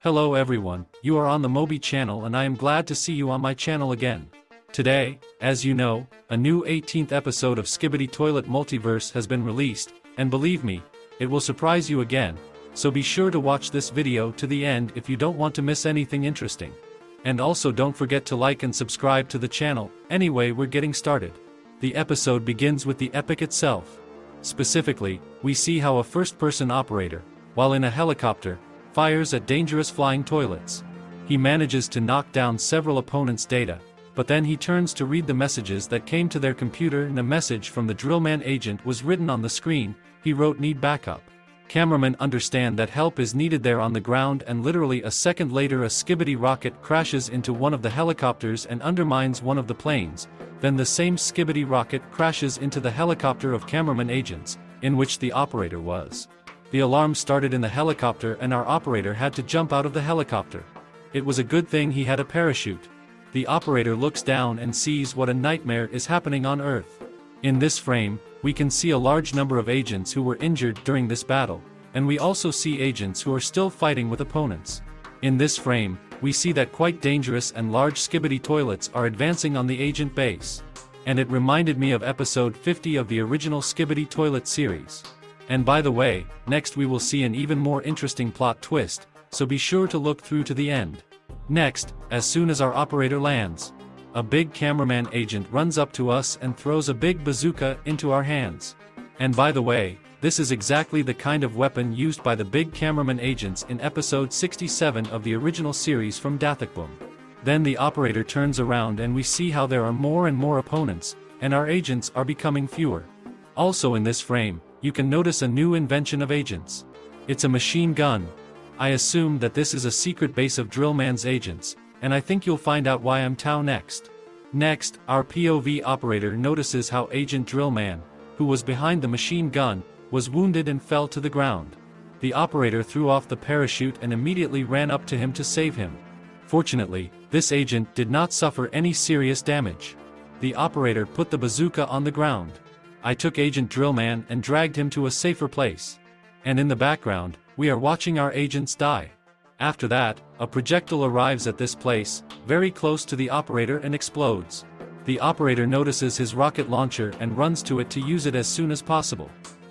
Hello everyone, you are on the Moby channel and I am glad to see you on my channel again. Today, as you know, a new 18th episode of Skibidi Toilet Multiverse has been released, and believe me, it will surprise you again, so be sure to watch this video to the end if you don't want to miss anything interesting. And also don't forget to like and subscribe to the channel. Anyway, we're getting started. The episode begins with the epic itself. Specifically, we see how a first-person operator, while in a helicopter, fires at dangerous flying toilets. He manages to knock down several opponents' data, but then he turns to read the messages that came to their computer, and a message from the Drillman agent was written on the screen. He wrote, "Need backup." Cameramen understand that help is needed there on the ground, and literally a second later a Skibidi rocket crashes into one of the helicopters and undermines one of the planes. Then the same Skibidi rocket crashes into the helicopter of cameraman agents, in which the operator was. The alarm started in the helicopter and our operator had to jump out of the helicopter. It was a good thing he had a parachute. The operator looks down and sees what a nightmare is happening on Earth. In this frame, we can see a large number of agents who were injured during this battle, and we also see agents who are still fighting with opponents. In this frame, we see that quite dangerous and large Skibidi toilets are advancing on the agent base. And it reminded me of episode 50 of the original Skibidi toilet series. And by the way, next we will see an even more interesting plot twist, so be sure to look through to the end. Next, as soon as our operator lands, a big cameraman agent runs up to us and throws a big bazooka into our hands. And by the way, this is exactly the kind of weapon used by the big cameraman agents in episode 67 of the original series from DaFuq. Then the operator turns around and we see how there are more and more opponents, and our agents are becoming fewer. Also in this frame, you can notice a new invention of agents. It's a machine gun. I assume that this is a secret base of Drillman's agents, and I think you'll find out why I'm Tao next. Next, our POV operator notices how Agent Drillman, who was behind the machine gun, was wounded and fell to the ground. The operator threw off the parachute and immediately ran up to him to save him. Fortunately, this agent did not suffer any serious damage. The operator put the bazooka on the ground. I took Agent Drillman and dragged him to a safer place. And in the background, we are watching our agents die. After that, a projectile arrives at this place, very close to the operator, and explodes. The operator notices his rocket launcher and runs to it to use it as soon as possible.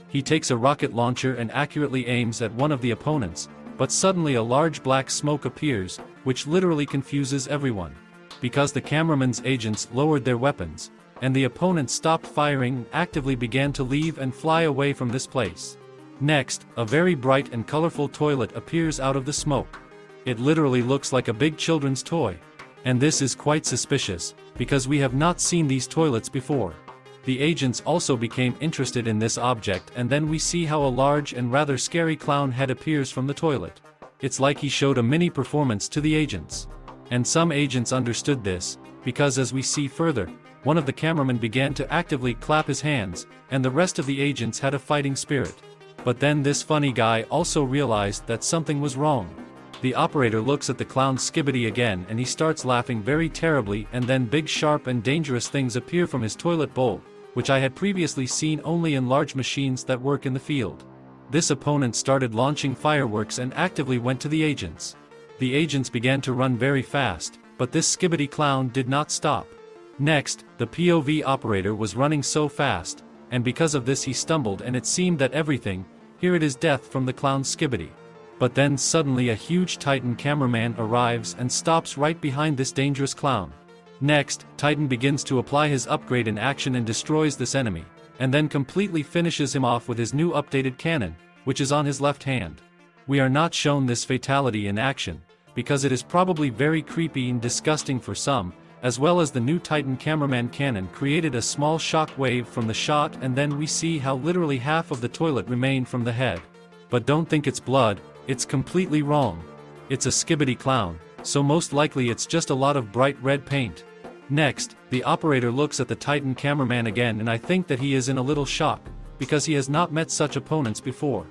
He takes a rocket launcher and accurately aims at one of the opponents, but suddenly a large black smoke appears, which literally confuses everyone. Because the cameraman's agents lowered their weapons, and the opponents stopped firing, actively began to leave and fly away from this place. Next, a very bright and colorful toilet appears out of the smoke. It literally looks like a big children's toy. And this is quite suspicious, because we have not seen these toilets before. The agents also became interested in this object, and then we see how a large and rather scary clown head appears from the toilet. It's like he showed a mini performance to the agents. And some agents understood this, because as we see further, one of the cameramen began to actively clap his hands, and the rest of the agents had a fighting spirit. But then this funny guy also realized that something was wrong. The operator looks at the clown Skibidi again and he starts laughing very terribly, and then big sharp and dangerous things appear from his toilet bowl, which I had previously seen only in large machines that work in the field. This opponent started launching fireworks and actively went to the agents. The agents began to run very fast, but this Skibidi clown did not stop. Next, the POV operator was running so fast, and because of this he stumbled and it seemed that everything, here it is death from the clown Skibidi. But then suddenly a huge Titan cameraman arrives and stops right behind this dangerous clown. Next, Titan begins to apply his upgrade in action and destroys this enemy, and then completely finishes him off with his new updated cannon, which is on his left hand. We are not shown this fatality in action, because it is probably very creepy and disgusting for some, as well as the new Titan cameraman cannon created a small shock wave from the shot, and then we see how literally half of the toilet remained from the head. But don't think it's blood, it's completely wrong. It's a Skibidi clown, so most likely it's just a lot of bright red paint. Next, the operator looks at the Titan cameraman again, and I think that he is in a little shock, because he has not met such opponents before.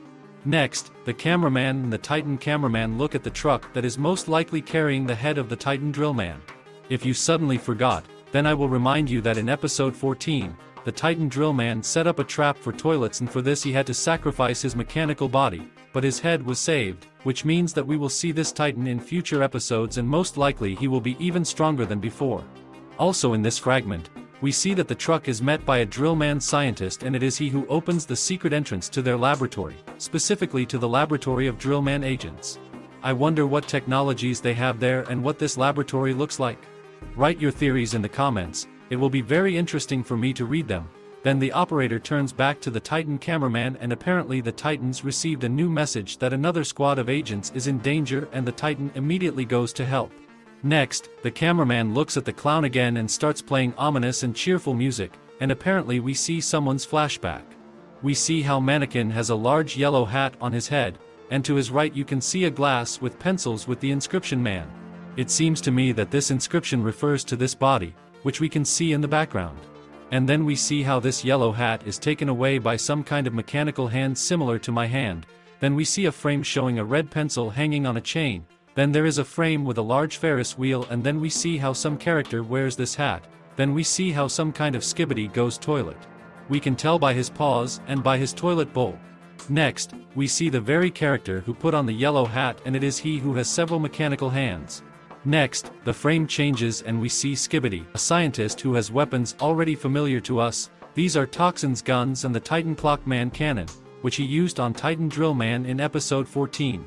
Next, the cameraman and the Titan cameraman look at the truck that is most likely carrying the head of the Titan Drillman. If you suddenly forgot, then I will remind you that in episode 14, the Titan drill man set up a trap for toilets, and for this he had to sacrifice his mechanical body, but his head was saved, which means that we will see this Titan in future episodes, and most likely he will be even stronger than before. Also in this fragment, we see that the truck is met by a drill man scientist, and it is he who opens the secret entrance to their laboratory, specifically to the laboratory of drill man agents. I wonder what technologies they have there and what this laboratory looks like. Write your theories in the comments, it will be very interesting for me to read them. Then the operator turns back to the Titan cameraman, and apparently the Titans received a new message that another squad of agents is in danger, and the Titan immediately goes to help. Next, the cameraman looks at the clown again and starts playing ominous and cheerful music, and apparently we see someone's flashback. We see how Mannequin has a large yellow hat on his head, and to his right you can see a glass with pencils with the inscription man. It seems to me that this inscription refers to this body, which we can see in the background. And then we see how this yellow hat is taken away by some kind of mechanical hand similar to my hand. Then we see a frame showing a red pencil hanging on a chain. Then there is a frame with a large Ferris wheel, and then we see how some character wears this hat. Then we see how some kind of Skibidi goes toilet. We can tell by his paws and by his toilet bowl. Next, we see the very character who put on the yellow hat, and it is he who has several mechanical hands. Next, the frame changes and we see Skibidi, a scientist who has weapons already familiar to us. These are Toxin's guns and the Titan Clock Man cannon, which he used on Titan Drill Man in episode 14.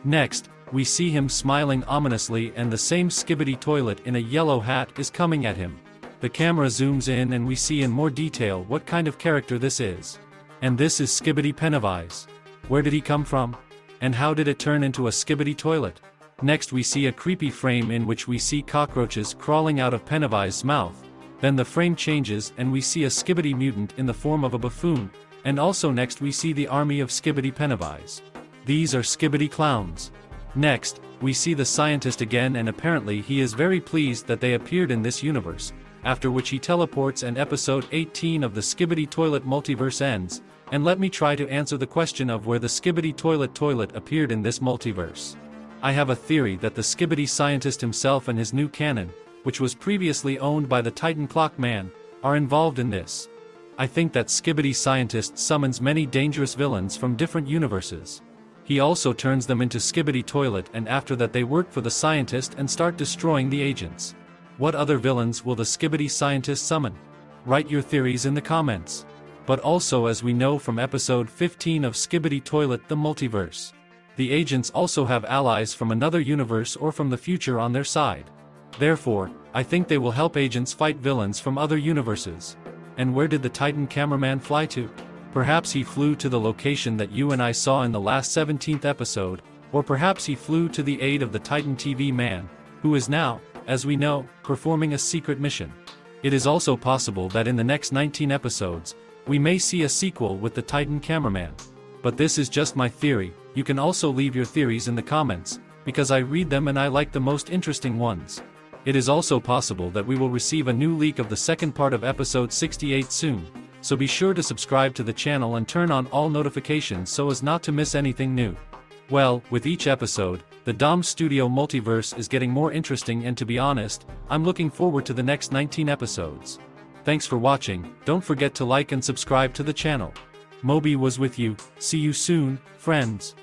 Next, we see him smiling ominously, and the same Skibidi toilet in a yellow hat is coming at him. The camera zooms in and we see in more detail what kind of character this is. And this is Skibidi Pennywise. Where did he come from? And how did it turn into a Skibidi toilet? Next we see a creepy frame in which we see cockroaches crawling out of Pennywise's mouth. Then the frame changes and we see a Skibidi mutant in the form of a buffoon, and also next we see the army of Skibidi Pennywise. These are Skibidi clowns. Next, we see the scientist again, and apparently he is very pleased that they appeared in this universe, after which he teleports and episode 18 of the Skibidi Toilet multiverse ends. And let me try to answer the question of where the Skibidi toilet appeared in this multiverse. I have a theory that the Skibidi scientist himself and his new cannon, which was previously owned by the Titan Clock Man, are involved in this. I think that Skibidi scientist summons many dangerous villains from different universes. He also turns them into Skibidi toilet, and after that they work for the scientist and start destroying the agents. What other villains will the Skibidi scientist summon? Write your theories in the comments. But also, as we know from episode 15 of Skibidi Toilet the Multiverse, the agents also have allies from another universe or from the future on their side. Therefore, I think they will help agents fight villains from other universes. And where did the Titan cameraman fly to? Perhaps he flew to the location that you and I saw in the last 17th episode, or perhaps he flew to the aid of the Titan TV man, who is now, as we know, performing a secret mission. It is also possible that in the next 19 episodes, we may see a sequel with the Titan cameraman. But this is just my theory. You can also leave your theories in the comments, because I read them and I like the most interesting ones. It is also possible that we will receive a new leak of the second part of episode 68 soon, so be sure to subscribe to the channel and turn on all notifications so as not to miss anything new. Well, with each episode, the Dom Studio multiverse is getting more interesting, and to be honest, I'm looking forward to the next 19 episodes. Thanks for watching. Don't forget to like and subscribe to the channel. Moby was with you. See you soon, friends.